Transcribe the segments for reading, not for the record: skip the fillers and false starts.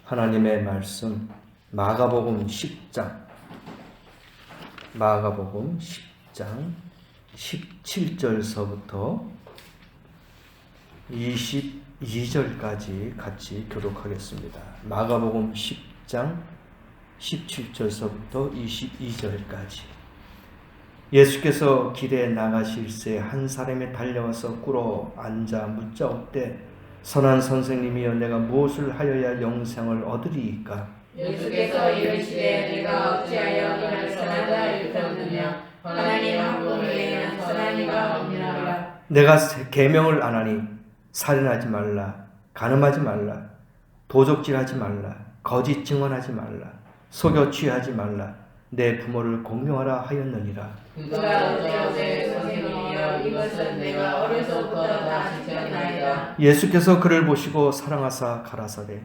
하나님의 말씀 마가복음 10장 17절서부터 22절까지 같이 교독하겠습니다. 마가복음 10장 17절서부터 22절까지. 예수께서 길에 나가실새 한 사람이 달려와서 꿇어 앉아 묻자옵되 선한 선생님이여 내가 무엇을 하여야 영생을 얻으리이까? 예수께서 이르시되 내가 어찌하여 이를 선하다 일컫느냐? 하나님 한 분 외에는 선한 이가 없느니라. 내가 계명을 안 하니 살인하지 말라, 간음하지 말라, 도적질하지 말라, 거짓 증언하지 말라, 속여 취하지 말라, 내 부모를 공경하라 하였느니라. 그가 어찌하되 선생님이여 이것은 내가 어려서부터 다 지켰나이다. 예수께서 그를 보시고 사랑하사 가라사대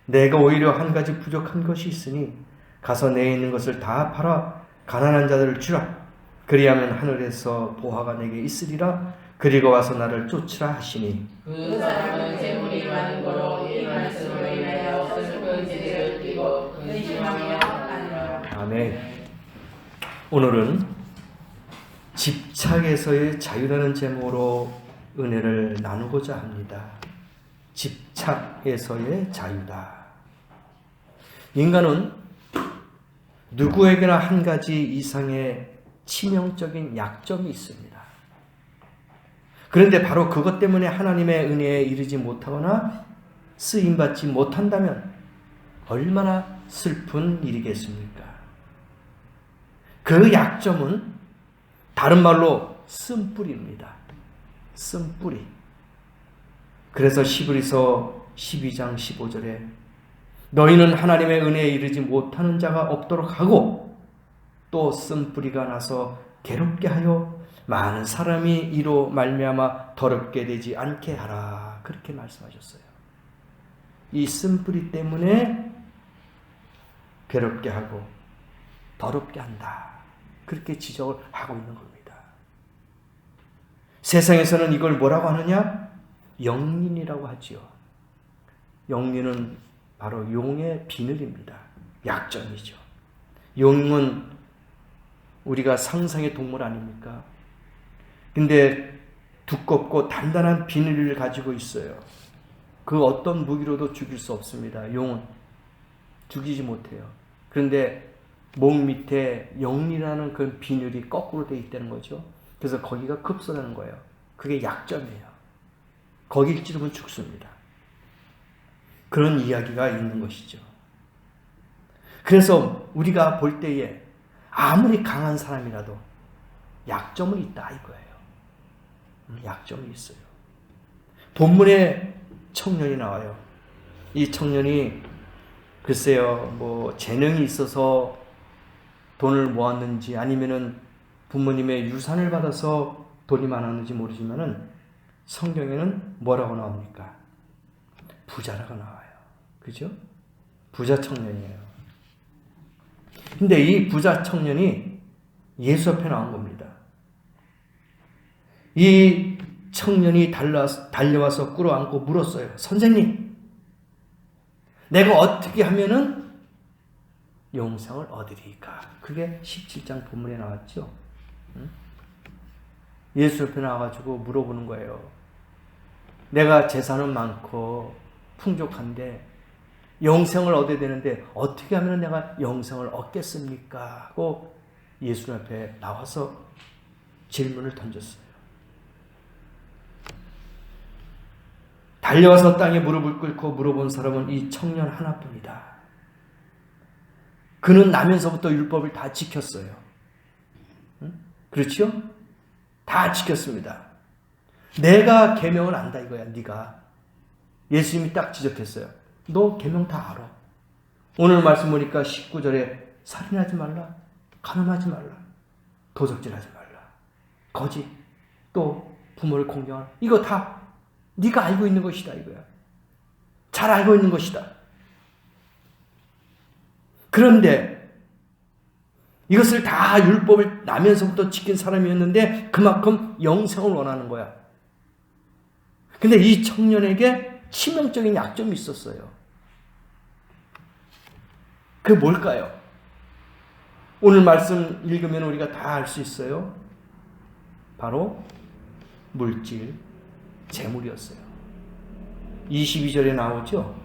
내가 오히려 한 가지 부족한 것이 있으니 가서 내 있는 것을 다 팔아 가난한 자들을 주라. 그리하면 하늘에서 보화가 내게 있으리라. 그리고 와서 나를 쫓으라 하시니 그 사람은 재물이 많은 거로 이 말씀으로 인하여 슬픈 지대를 띠고 근심하며 가니라. 아멘. 오늘은 집착에서의 자유라는 제목으로 은혜를 나누고자 합니다. 집착에서의 자유다. 인간은 누구에게나 한 가지 이상의 치명적인 약점이 있습니다. 그런데 바로 그것 때문에 하나님의 은혜에 이르지 못하거나 쓰임받지 못한다면 얼마나 슬픈 일이겠습니까? 그 약점은 다른 말로 쓴뿌리입니다. 쓴뿌리. 그래서 히브리서 12장 15절에 너희는 하나님의 은혜에 이르지 못하는 자가 없도록 하고 또 쓴뿌리가 나서 괴롭게 하여 많은 사람이 이로 말미암아 더럽게 되지 않게 하라. 그렇게 말씀하셨어요. 이 쓴뿌리 때문에 괴롭게 하고 더럽게 한다. 그렇게 지적을 하고 있는 겁니다. 세상에서는 이걸 뭐라고 하느냐? 영린이라고 하지요. 영린은 바로 용의 비늘입니다. 약점이죠. 용은 우리가 상상의 동물 아닙니까? 근데 두껍고 단단한 비늘을 가지고 있어요. 그 어떤 무기로도 죽일 수 없습니다. 용은 죽이지 못해요. 그런데 목 밑에 영리라는 그 비늘이 거꾸로 되어 있다는 거죠. 그래서 거기가 급소라는 거예요. 그게 약점이에요. 거길 찌르면 죽습니다. 그런 이야기가 있는 것이죠. 그래서 우리가 볼 때에 아무리 강한 사람이라도 약점은 있다 이거예요. 약점이 있어요. 본문에 청년이 나와요. 이 청년이 글쎄요, 뭐 재능이 있어서 돈을 모았는지 아니면은 부모님의 유산을 받아서 돈이 많았는지 모르지만은 성경에는 뭐라고 나옵니까? 부자라고 나와요. 그죠? 부자 청년이에요. 근데 이 부자 청년이 예수 앞에 나온 겁니다. 이 청년이 달려와서 꿇어앉고 물었어요. 선생님, 내가 어떻게 하면은 영생을 얻으리까? 그게 17장 본문에 나왔죠. 예수 옆에 나와가지고 물어보는 거예요. 내가 재산은 많고 풍족한데 영생을 얻어야 되는데 어떻게 하면 내가 영생을 얻겠습니까? 하고 예수 앞에 나와서 질문을 던졌어요. 달려와서 땅에 무릎을 꿇고 물어본 사람은 이 청년 하나뿐이다. 그는 나면서부터 율법을 다 지켰어요. 그렇죠? 다 지켰습니다. 내가 계명을 안다 이거야. 네가. 예수님이 딱 지적했어요. 너 계명 다 알아. 오늘 말씀 보니까 19절에 살인하지 말라, 간음하지 말라, 도적질하지 말라, 거짓, 또 부모를 공경하라. 이거 다 네가 알고 있는 것이다 이거야. 잘 알고 있는 것이다. 그런데 이것을 다 율법을 나면서부터 지킨 사람이었는데 그만큼 영생을 원하는 거야. 근데 이 청년에게 치명적인 약점이 있었어요. 그 뭘까요? 오늘 말씀 읽으면 우리가 다 알 수 있어요. 바로 물질, 재물이었어요. 22절에 나오죠.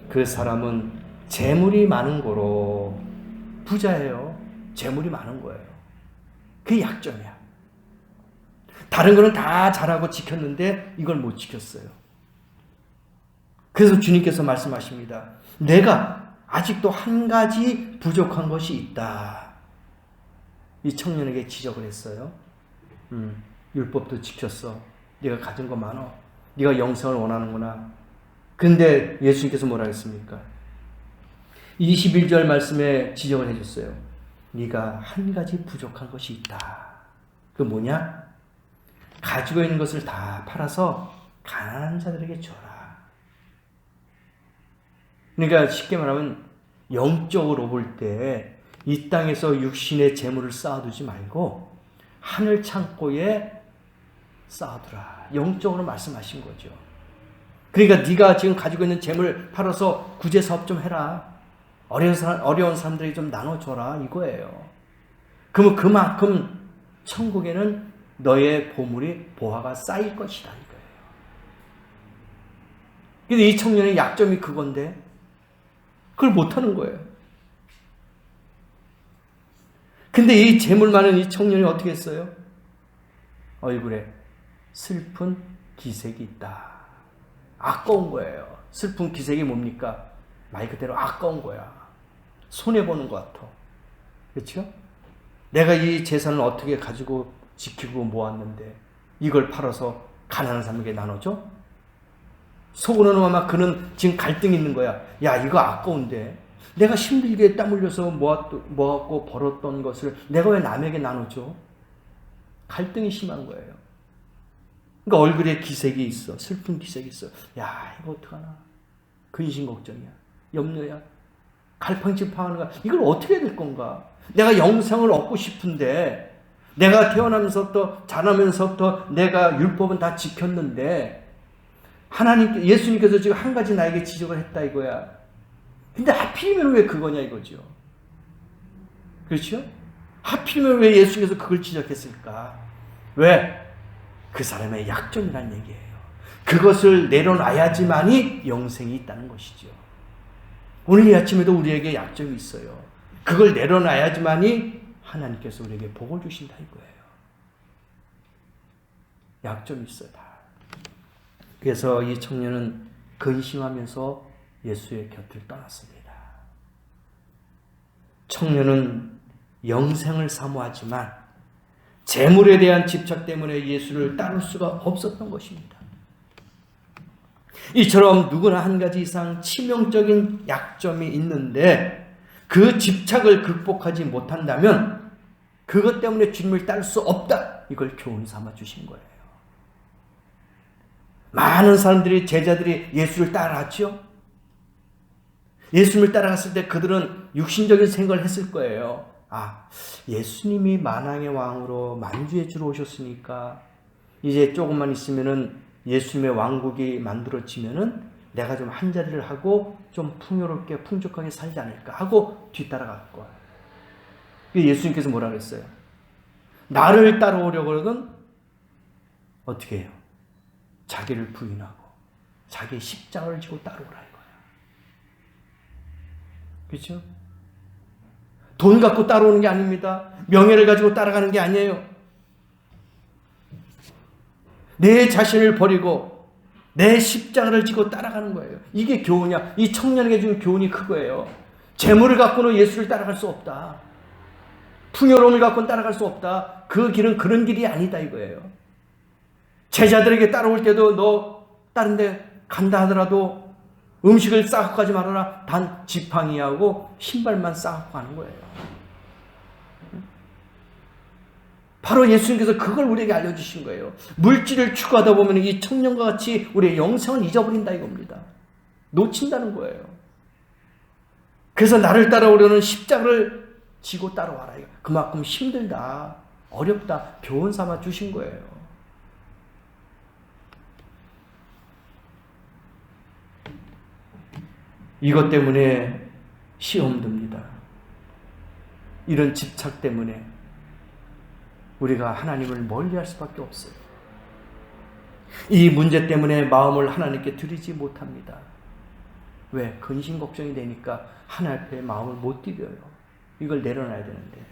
그 사람은 재물이 많은 거로 부자예요. 재물이 많은 거예요. 그게 약점이야. 다른 거는 다 잘하고 지켰는데 이걸 못 지켰어요. 그래서 주님께서 말씀하십니다. 내가 아직도 한 가지 부족한 것이 있다. 이 청년에게 지적을 했어요. 율법도 지켰어. 네가 가진 거 많어. 네가 영생을 원하는구나. 근데 예수님께서 뭐라 했습니까? 21절 말씀에 지적을 해줬어요. 네가 한 가지 부족한 것이 있다. 그 뭐냐? 가지고 있는 것을 다 팔아서 가난한 자들에게 줘라. 그러니까 쉽게 말하면 영적으로 볼 때 이 땅에서 육신의 재물을 쌓아두지 말고 하늘 창고에 쌓아두라. 영적으로 말씀하신 거죠. 그러니까 네가 지금 가지고 있는 재물 팔아서 구제사업 좀 해라. 어려운 사람들에게 좀 나눠줘라. 이거예요. 그러면 그만큼 천국에는 너의 보물이 보화가 쌓일 것이다. 이거예요. 근데 이 청년의 약점이 그건데 그걸 못하는 거예요. 근데 이 재물 많은 이 청년이 어떻게 했어요? 얼굴에 슬픈 기색이 있다. 아까운 거예요. 슬픈 기색이 뭡니까? 말 그대로 아까운 거야. 손해보는 것 같아. 그렇죠? 내가 이 재산을 어떻게 가지고 지키고 모았는데 이걸 팔아서 가난한 사람에게 나눠줘? 속으로는 아마 그는 지금 갈등이 있는 거야. 야, 이거 아까운데 내가 힘들게 땀 흘려서 모았고 벌었던 것을 내가 왜 남에게 나눠줘? 갈등이 심한 거예요. 그러니까 얼굴에 기색이 있어. 슬픈 기색이 있어. 야, 이거 어떡하나. 근심 걱정이야. 염려야. 갈팡질팡하는 거야. 이걸 어떻게 해야 될 건가? 내가 영생을 얻고 싶은데 내가 태어나면서부터 자라면서부터 내가 율법은 다 지켰는데 예수님께서 지금 한 가지 나에게 지적을 했다 이거야. 근데 하필이면 왜 그거냐 이거죠. 그렇죠? 하필이면 왜 예수님께서 그걸 지적했을까? 왜? 그 사람의 약점이라는 얘기예요. 그것을 내려놔야지만이 영생이 있다는 것이죠. 오늘 이 아침에도 우리에게 약점이 있어요. 그걸 내려놔야지만이 하나님께서 우리에게 복을 주신다 이거예요. 약점이 있어요. 다. 그래서 이 청년은 근심하면서 예수의 곁을 떠났습니다. 청년은 영생을 사모하지만 재물에 대한 집착 때문에 예수를 따를 수가 없었던 것입니다. 이처럼 누구나 한 가지 이상 치명적인 약점이 있는데 그 집착을 극복하지 못한다면 그것 때문에 주님을 따를 수 없다. 이걸 교훈 삼아 주신 거예요. 많은 사람들이 제자들이 예수를 따라갔죠. 예수님을 따라갔을 때 그들은 육신적인 생각을 했을 거예요. 아, 예수님이 만왕의 왕으로 만주의 주로 오셨으니까 이제 조금만 있으면은 예수님의 왕국이 만들어지면은 내가 좀 한 자리를 하고 좀 풍요롭게 풍족하게 살지 않을까 하고 뒤따라갈 거야. 예수님께서 뭐라 그랬어요? 나를 따라오려거든 어떻게 해요? 자기를 부인하고 자기의 십자가를 지고 따라오라 이거야. 그렇죠? 돈 갖고 따라오는 게 아닙니다. 명예를 가지고 따라가는 게 아니에요. 내 자신을 버리고 내 십자가를 지고 따라가는 거예요. 이게 교훈이야. 이 청년에게 준 교훈이 그거예요. 재물을 갖고는 예수를 따라갈 수 없다. 풍요로움을 갖고는 따라갈 수 없다. 그 길은 그런 길이 아니다 이거예요. 제자들에게 따라올 때도 너 다른 데 간다 하더라도 음식을 싸갖고 가지 말아라. 단 지팡이하고 신발만 싸갖고 가는 거예요. 바로 예수님께서 그걸 우리에게 알려주신 거예요. 물질을 추구하다 보면 이 청년과 같이 우리의 영생을 잊어버린다 이겁니다. 놓친다는 거예요. 그래서 나를 따라오려는 십자가를 지고 따라와라. 그만큼 힘들다, 어렵다, 교훈 삼아 주신 거예요. 이것 때문에 시험 듭니다. 이런 집착 때문에 우리가 하나님을 멀리할 수밖에 없어요. 이 문제 때문에 마음을 하나님께 드리지 못합니다. 왜? 근심 걱정이 되니까 하나님 앞에 마음을 못 드려요. 이걸 내려놔야 되는데.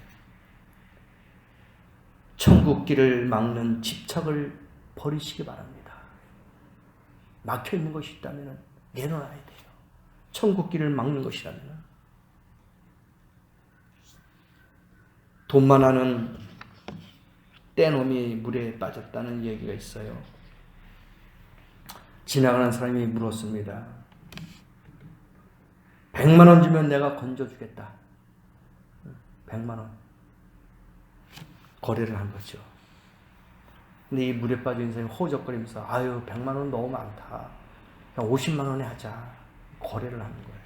천국 길을 막는 집착을 버리시기 바랍니다. 막혀있는 것이 있다면 내려놔야 돼요. 천국 길을 막는 것이라면. 돈 많아는 떼놈이 물에 빠졌다는 얘기가 있어요. 지나가는 사람이 물었습니다. 100만 원 주면 내가 건져주겠다. 100만 원. 거래를 한 거죠. 근데 이 물에 빠진 사람이 호적거리면서 아유 100만 원 너무 많다. 그냥 50만 원에 하자. 거래를 하는 거예요.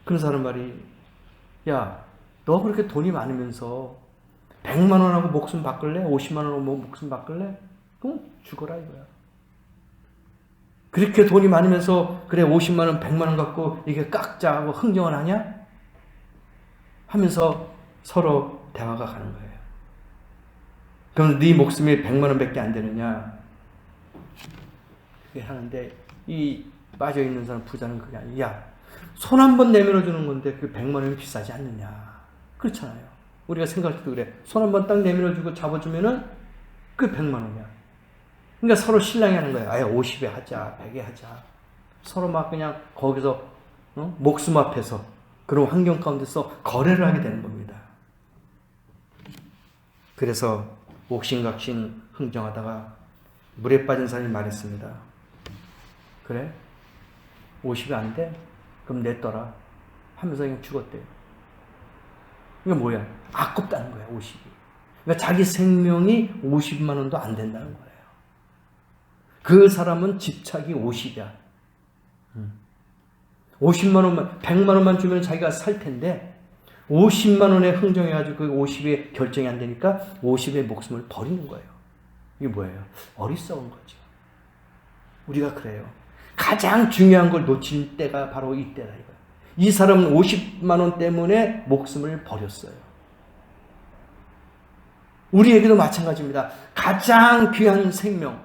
그런 사람 말이 야, 너 그렇게 돈이 많으면서 100만 원하고 목숨 바꿀래? 50만 원하고 목숨 바꿀래? 그럼 죽어라 이거야. 그렇게 돈이 많으면서 그래 50만 원, 100만 원 갖고 이게 깎자 하고 흥정을 하냐? 하면서 서로 대화가 가는 거예요. 그럼 네 목숨이 100만 원밖에 안 되느냐? 그게 하는데 이 빠져있는 사람 부자는 그게 아니야. 야, 손 한 번 내밀어 주는 건데 그 100만 원이 비싸지 않느냐? 그렇잖아요. 우리가 생각할 때도 그래. 손 한 번 딱 내밀어 주고 잡아주면은 그 100만 원이야. 그러니까 서로 신랑이 하는 거예요. 아예 50에 하자, 100에 하자. 서로 막 그냥 거기서 목숨 앞에서 그런 환경 가운데서 거래를 하게 되는 겁니다. 그래서 옥신각신 흥정하다가 물에 빠진 사람이 말했습니다. 그래? 50이 안 돼? 그럼 냈더라. 하면서 그냥 죽었대요. 이게 뭐야? 아깝다는 거야, 50이. 그러니까 자기 생명이 50만 원도 안 된다는 거예요. 그 사람은 집착이 50이야. 50만 원만, 100만 원만 주면 자기가 살 텐데 50만 원에 흥정해가지고 그 50에 결정이 안 되니까 50의 목숨을 버리는 거예요. 이게 뭐예요? 어리석은 거죠. 우리가 그래요. 가장 중요한 걸 놓친 때가 바로 이때다 이거예요. 이 사람은 50만 원 때문에 목숨을 버렸어요. 우리에게도 마찬가지입니다. 가장 귀한 생명,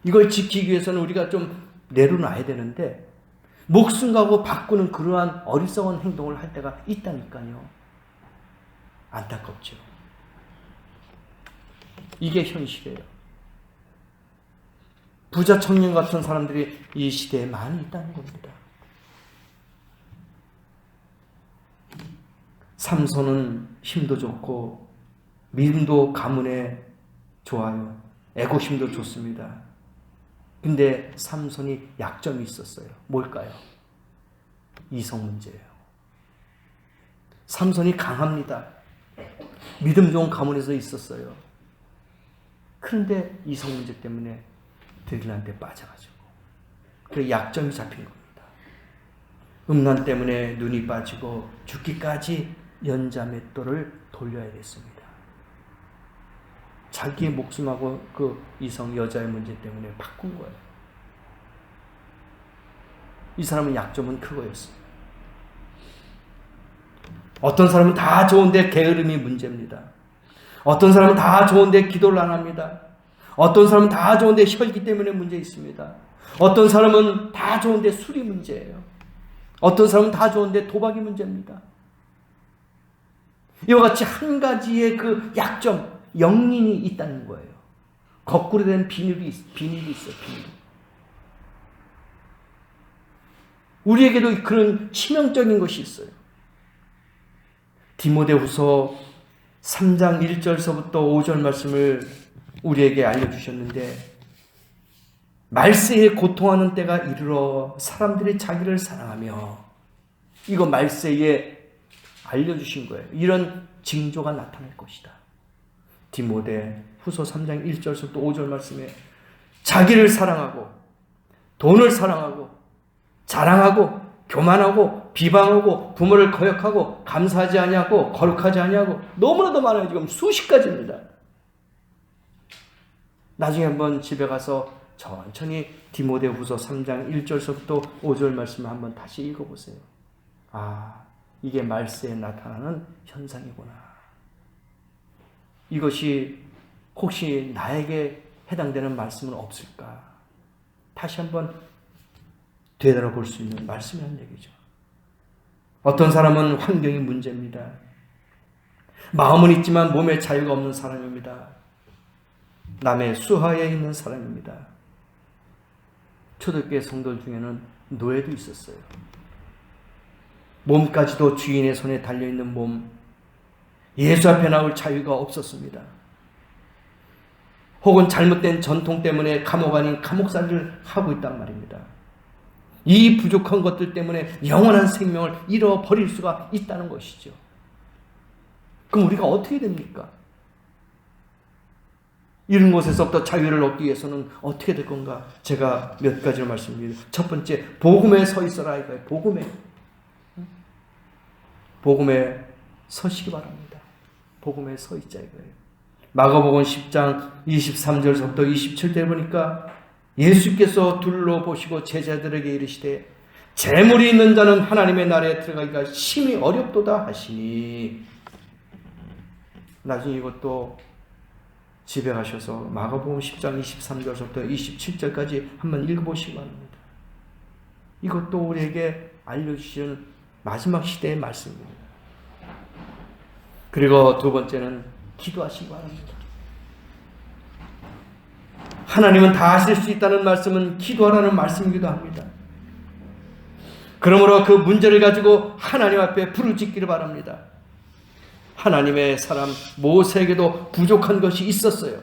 이걸 지키기 위해서는 우리가 좀 내려놔야 되는데 목숨 가고 바꾸는 그러한 어리석은 행동을 할 때가 있다니까요. 안타깝죠. 이게 현실이에요. 부자 청년 같은 사람들이 이 시대에 많이 있다는 겁니다. 삼손은 힘도 좋고 믿음도 가문에 좋아요. 애고심도 좋습니다. 근데 삼손이 약점이 있었어요. 뭘까요? 이성 문제예요. 삼손이 강합니다. 믿음 좋은 가문에서 있었어요. 그런데 이성 문제 때문에 들릴한테 빠져가지고 그 약점이 잡힌 겁니다. 음란 때문에 눈이 빠지고 죽기까지 연자맷돌을 돌려야 됐습니다. 자기의 목숨하고 그 이성 여자의 문제 때문에 바꾼 거예요. 이 사람은 약점은 그거였어요. 어떤 사람은 다 좋은데 게으름이 문제입니다. 어떤 사람은 다 좋은데 기도를 안 합니다. 어떤 사람은 다 좋은데 혈기 때문에 문제 있습니다. 어떤 사람은 다 좋은데 술이 문제예요. 어떤 사람은 다 좋은데 도박이 문제입니다. 이와 같이 한 가지의 그 약점, 영린이 있다는 거예요. 거꾸로 된 비닐이 있어요. 비닐이. 우리에게도 그런 치명적인 것이 있어요. 디모데후서 3장 1절서부터 5절 말씀을 우리에게 알려주셨는데 말세에 고통하는 때가 이르러 사람들이 자기를 사랑하며, 이거 말세에 알려주신 거예요. 이런 징조가 나타날 것이다. 디모데후서 3장 1절서부터 5절 말씀에 자기를 사랑하고 돈을 사랑하고 자랑하고 교만하고 비방하고 부모를 거역하고 감사하지 아니하고 거룩하지 아니하고 너무나도 많아요. 지금 수십 가지입니다. 나중에 한번 집에 가서 천천히 디모데후서 3장 1절서부터 5절 말씀을 한번 다시 읽어보세요. 아, 이게 말세에 나타나는 현상이구나. 이것이 혹시 나에게 해당되는 말씀은 없을까? 다시 한번 되돌아볼 수 있는 말씀이라는 얘기죠. 어떤 사람은 환경이 문제입니다. 마음은 있지만 몸에 자유가 없는 사람입니다. 남의 수하에 있는 사람입니다. 초대교회 성도들 중에는 노예도 있었어요. 몸까지도 주인의 손에 달려있는 몸, 예수 앞에 나올 자유가 없었습니다. 혹은 잘못된 전통 때문에 감옥 아닌 감옥살이를 하고 있단 말입니다. 이 부족한 것들 때문에 영원한 생명을 잃어버릴 수가 있다는 것이죠. 그럼 우리가 어떻게 됩니까? 이런 곳에서부터 자유를 얻기 위해서는 어떻게 될 건가? 제가 몇 가지를 말씀드립니다. 첫 번째, 복음에 서 있어라 이거예요. 복음에 서시기 바랍니다. 복음에 서 있자 이거예요. 마가복음 10장 23절부터 27절 보니까 예수께서 둘러보시고 제자들에게 이르시되 재물이 있는 자는 하나님의 나라에 들어가기가 심히 어렵도다 하시니, 나중에 이것도 집에 가셔서 마가복음 10장 23절부터 27절까지 한번 읽어보시기 바랍니다. 이것도 우리에게 알려주시는 마지막 시대의 말씀입니다. 그리고 두 번째는 기도하시기 바랍니다. 하나님은 다 하실 수 있다는 말씀은 기도하라는 말씀이기도 합니다. 그러므로 그 문제를 가지고 하나님 앞에 부르짖기를 바랍니다. 하나님의 사람 모세에게도 부족한 것이 있었어요.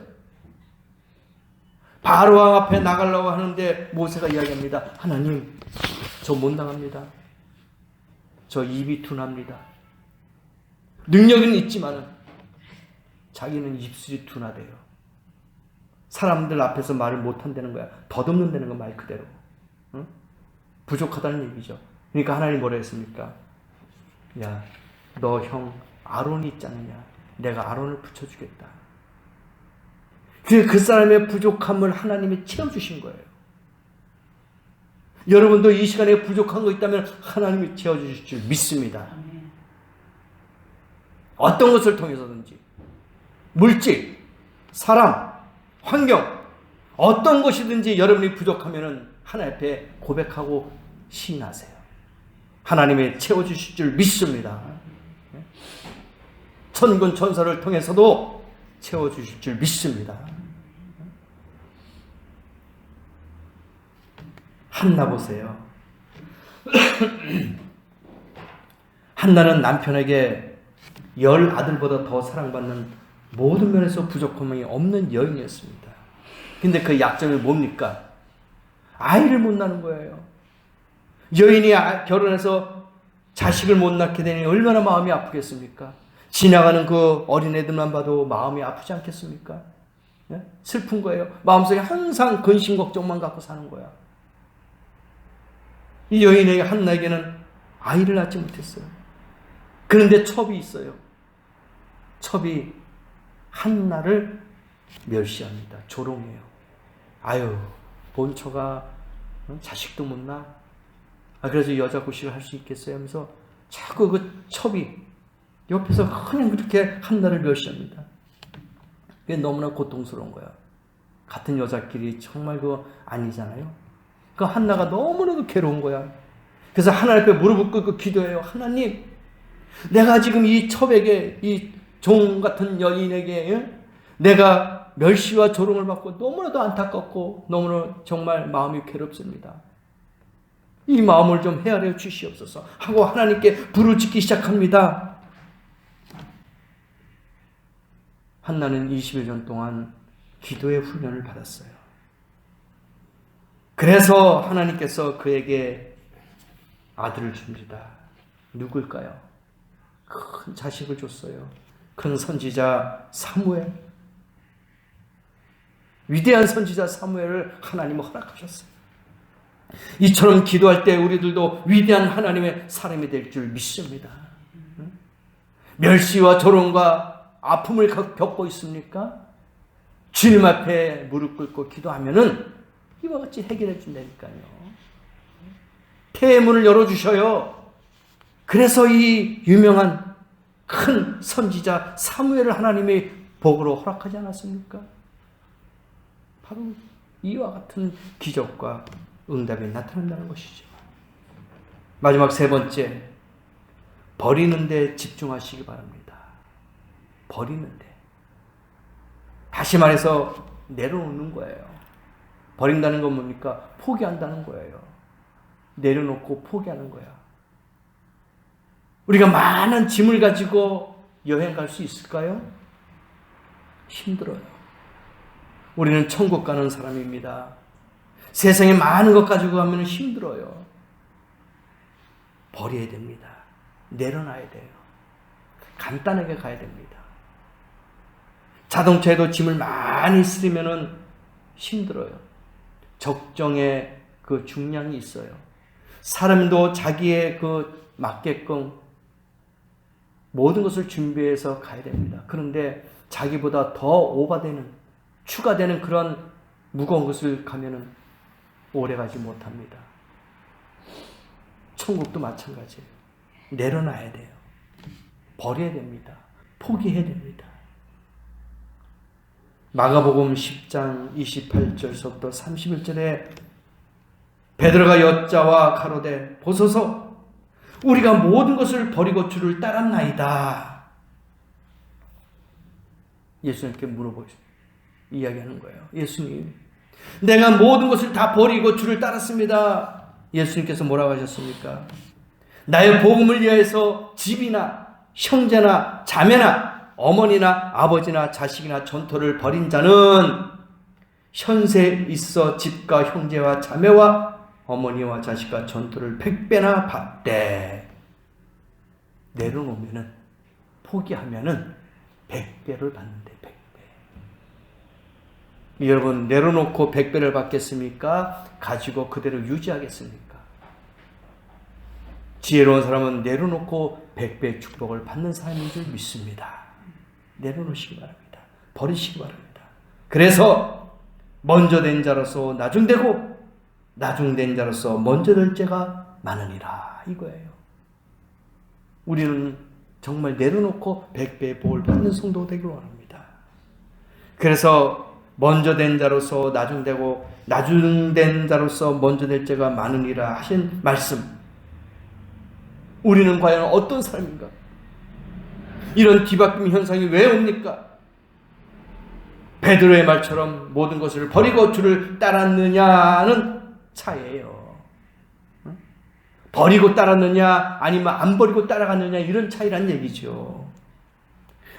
바로왕 앞에 나가려고 하는데 모세가 이야기합니다. 하나님, 저 못 나갑니다. 저 입이 둔합니다. 능력은 있지만 자기는 입술이 둔하대요. 사람들 앞에서 말을 못한다는 거야. 덧없는다는 거 말 그대로. 응? 부족하다는 얘기죠. 그러니까 하나님 뭐라 했습니까? 야, 너 형 아론이 있지 않느냐? 내가 아론을 붙여주겠다. 그 사람의 부족함을 하나님이 채워주신 거예요. 여러분도 이 시간에 부족한 거 있다면 하나님이 채워주실 줄 믿습니다. 어떤 것을 통해서든지, 물질, 사람, 환경, 어떤 것이든지 여러분이 부족하면 하나님 앞에 고백하고 시인하세요. 하나님이 채워주실 줄 믿습니다. 천군 천사를 통해서도 채워주실 줄 믿습니다. 한나 보세요. 한나는 남편에게 10 아들보다 더 사랑받는 모든 면에서 부족함이 없는 여인이었습니다. 근데 그 약점이 뭡니까? 아이를 못 낳는 거예요. 여인이 결혼해서 자식을 못 낳게 되니 얼마나 마음이 아프겠습니까? 지나가는 그 어린애들만 봐도 마음이 아프지 않겠습니까? 네? 슬픈 거예요. 마음속에 항상 근심 걱정만 갖고 사는 거야. 이 여인에게 한나에게는 아이를 낳지 못했어요. 그런데 첩이 있어요. 첩이 한나를 멸시합니다. 조롱해요. 아유, 본처가 자식도 못 낳아. 그래서 여자 고시를 할 수 있겠어요? 하면서 자꾸 그 첩이 옆에서 그냥 그렇게 한나를 멸시합니다. 그게 너무나 고통스러운 거야. 같은 여자끼리 정말 그거 아니잖아요. 그 한나가 너무나도 괴로운 거야. 그래서 하나님 앞에 무릎을 꿇고 기도해요. 하나님, 내가 지금 이 첩에게, 이 종 같은 여인에게 내가 멸시와 조롱을 받고 너무나도 안타깝고 너무나 정말 마음이 괴롭습니다. 이 마음을 좀 헤아려 주시옵소서 하고 하나님께 부르짖기 시작합니다. 한나는 20여 년 동안 기도의 훈련을 받았어요. 그래서 하나님께서 그에게 아들을 줍니다. 누굴까요? 큰 자식을 줬어요. 큰 선지자 사무엘. 위대한 선지자 사무엘을 하나님은 허락하셨어요. 이처럼 기도할 때 우리들도 위대한 하나님의 사람이 될 줄 믿습니다. 멸시와 조롱과 아픔을 겪고 있습니까? 주님 앞에 무릎 꿇고 기도하면은 이와 같이 해결해 준다니까요. 태문을 열어주셔요. 그래서 이 유명한 큰 선지자 사무엘을 하나님이 복으로 허락하지 않았습니까? 바로 이와 같은 기적과 응답이 나타난다는 것이죠. 마지막 세 번째, 버리는 데 집중하시기 바랍니다. 버리는 데. 다시 말해서 내려놓는 거예요. 버린다는 건 뭡니까? 포기한다는 거예요. 내려놓고 포기하는 거야. 우리가 많은 짐을 가지고 여행 갈 수 있을까요? 힘들어요. 우리는 천국 가는 사람입니다. 세상에 많은 것 가지고 가면 힘들어요. 버려야 됩니다. 내려놔야 돼요. 간단하게 가야 됩니다. 자동차에도 짐을 많이 쓰면 힘들어요. 적정의 그 중량이 있어요. 사람도 자기의 그 맞게끔 모든 것을 준비해서 가야 됩니다. 그런데 자기보다 더 오버되는, 추가되는 그런 무거운 것을 가면은 오래 가지 못합니다. 천국도 마찬가지예요. 내려놔야 돼요. 버려야 됩니다. 포기해야 됩니다. 마가복음 10장 28절서부터 31절에 베드로가 여자와 가로되 보소서 우리가 모든 것을 버리고 주를 따랐나이다. 예수님께 물어보시고 이야기하는 거예요. 예수님, 내가 모든 것을 다 버리고 주를 따랐습니다. 예수님께서 뭐라고 하셨습니까? 나의 복음을 위해서 집이나 형제나 자매나 어머니나 아버지나 자식이나 전토를 벌인 자는 현세 있어 집과 형제와 자매와 어머니와 자식과 전토를 100배나 받되. 내려놓으면은, 포기하면은 100배를 받는데 100배. 여러분, 내려놓고 100배를 받겠습니까? 가지고 그대로 유지하겠습니까? 지혜로운 사람은 내려놓고 100배의 축복을 받는 사람인 줄 믿습니다. 내려놓으시기 바랍니다. 버리시기 바랍니다. 그래서 먼저 된 자로서 나중되고 나중된 자로서 먼저 될 자가 많으니라 이거예요. 우리는 정말 내려놓고 100배의 복을 받는 성도 되길 원합니다. 그래서 먼저 된 자로서 나중되고 나중된 자로서 먼저 될 자가 많으니라 하신 말씀, 우리는 과연 어떤 사람인가? 이런 뒤바꿈 현상이 왜 옵니까? 베드로의 말처럼 모든 것을 버리고 주를 따랐느냐는 차이예요. 버리고 따랐느냐 아니면 안 버리고 따라갔느냐 이런 차이란 얘기죠.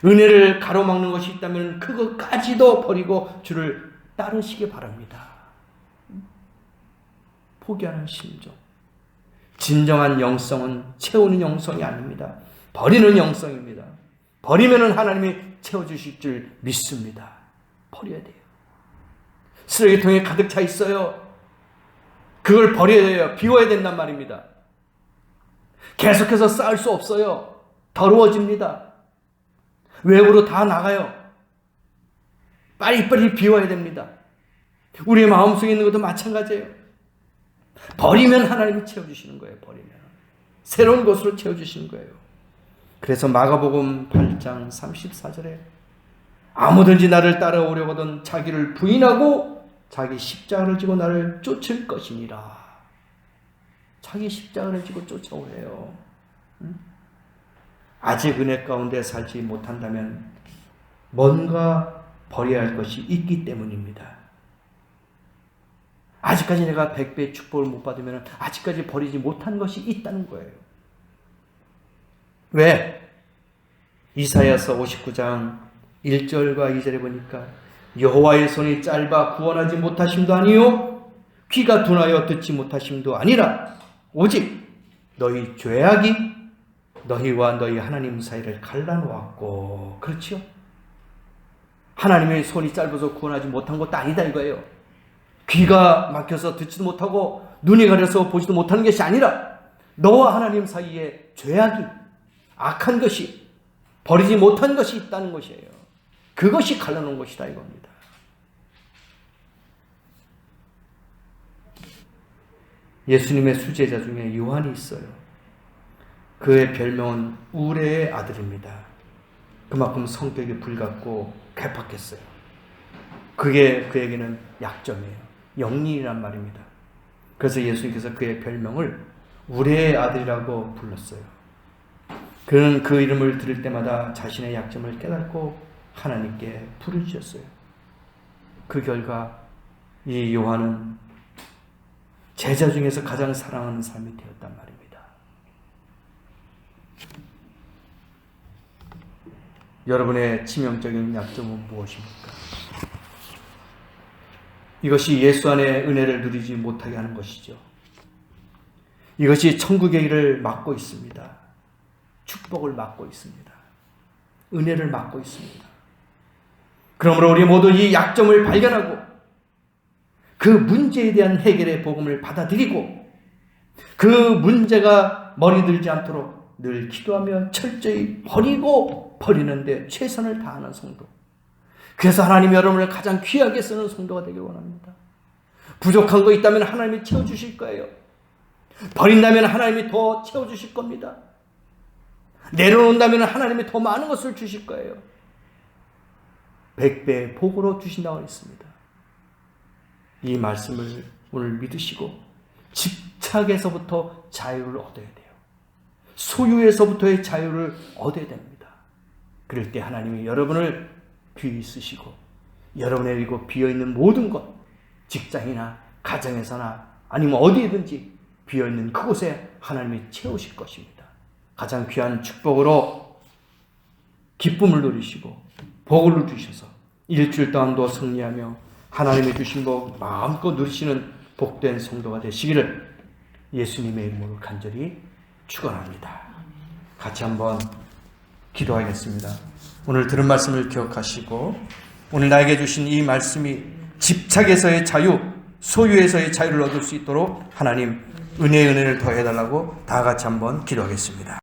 은혜를 가로막는 것이 있다면 그것까지도 버리고 주를 따르시기 바랍니다. 포기하는 심정. 진정한 영성은 채우는 영성이 아닙니다. 버리는 영성입니다. 버리면 하나님이 채워주실 줄 믿습니다. 버려야 돼요. 쓰레기통에 가득 차 있어요. 그걸 버려야 돼요. 비워야 된단 말입니다. 계속해서 쌓을 수 없어요. 더러워집니다. 외부로 다 나가요. 빨리빨리 비워야 됩니다. 우리의 마음속에 있는 것도 마찬가지예요. 버리면 하나님이 채워주시는 거예요. 버리면 새로운 것으로 채워주시는 거예요. 그래서 마가복음 8장 34절에 아무든지 나를 따라오려거든 자기를 부인하고 자기 십자가를 지고 나를 쫓을 것이니라. 자기 십자가를 지고 쫓아오래요. 아직 은혜 가운데 살지 못한다면 뭔가 버려야 할 것이 있기 때문입니다. 아직까지 내가 100배의 축복을 못 받으면 아직까지 버리지 못한 것이 있다는 거예요. 왜? 이사야서 59장 1절과 2절에 보니까 여호와의 손이 짧아 구원하지 못하심도 아니요 귀가 둔하여 듣지 못하심도 아니라 오직 너희 죄악이 너희와 너희 하나님 사이를 갈라놓았고. 그렇죠? 하나님의 손이 짧아서 구원하지 못한 것도 아니다 이거예요. 귀가 막혀서 듣지도 못하고 눈이 가려서 보지도 못하는 것이 아니라 너와 하나님 사이에 죄악이, 악한 것이, 버리지 못한 것이 있다는 것이에요. 그것이 갈라놓은 것이다 이겁니다. 예수님의 수제자 중에 요한이 있어요. 그의 별명은 우레의 아들입니다. 그만큼 성격이 불같고 괴팍했어요. 그게 그에게는 약점이에요. 영린이란 말입니다. 그래서 예수님께서 그의 별명을 우레의 아들이라고 불렀어요. 그는 그 이름을 들을 때마다 자신의 약점을 깨닫고 하나님께 부르짖었어요. 그 결과 이 요한은 제자 중에서 가장 사랑하는 사람이 되었단 말입니다. 여러분의 치명적인 약점은 무엇입니까? 이것이 예수 안에 은혜를 누리지 못하게 하는 것이죠. 이것이 천국의 길을 막고 있습니다. 축복을 막고 있습니다. 은혜를 막고 있습니다. 그러므로 우리 모두 이 약점을 발견하고 그 문제에 대한 해결의 복음을 받아들이고 그 문제가 머리들지 않도록 늘 기도하며 철저히 버리는데 최선을 다하는 성도. 그래서 하나님이 여러분을 가장 귀하게 쓰는 성도가 되길 원합니다. 부족한 거 있다면 하나님이 채워주실 거예요. 버린다면 하나님이 더 채워주실 겁니다. 내려놓는다면 하나님이 더 많은 것을 주실 거예요. 100배의 복으로 주신다고 했습니다. 이 말씀을 오늘 믿으시고 집착에서부터 자유를 얻어야 돼요. 소유에서부터의 자유를 얻어야 됩니다. 그럴 때 하나님이 여러분을 귀히 쓰시고 여러분의 이고 비어있는 모든 것, 직장이나 가정에서나 아니면 어디에든지 비어있는 그곳에 하나님이 채우실 것입니다. 가장 귀한 축복으로 기쁨을 누리시고 복을 주셔서 일주일 동안도 승리하며 하나님이 주신 복 마음껏 누리시는 복된 성도가 되시기를 예수님의 이름으로 간절히 축원합니다. 같이 한번 기도하겠습니다. 오늘 들은 말씀을 기억하시고 오늘 나에게 주신 이 말씀이 집착에서의 자유, 소유에서의 자유를 얻을 수 있도록 하나님 은혜를 더해달라고 다 같이 한번 기도하겠습니다.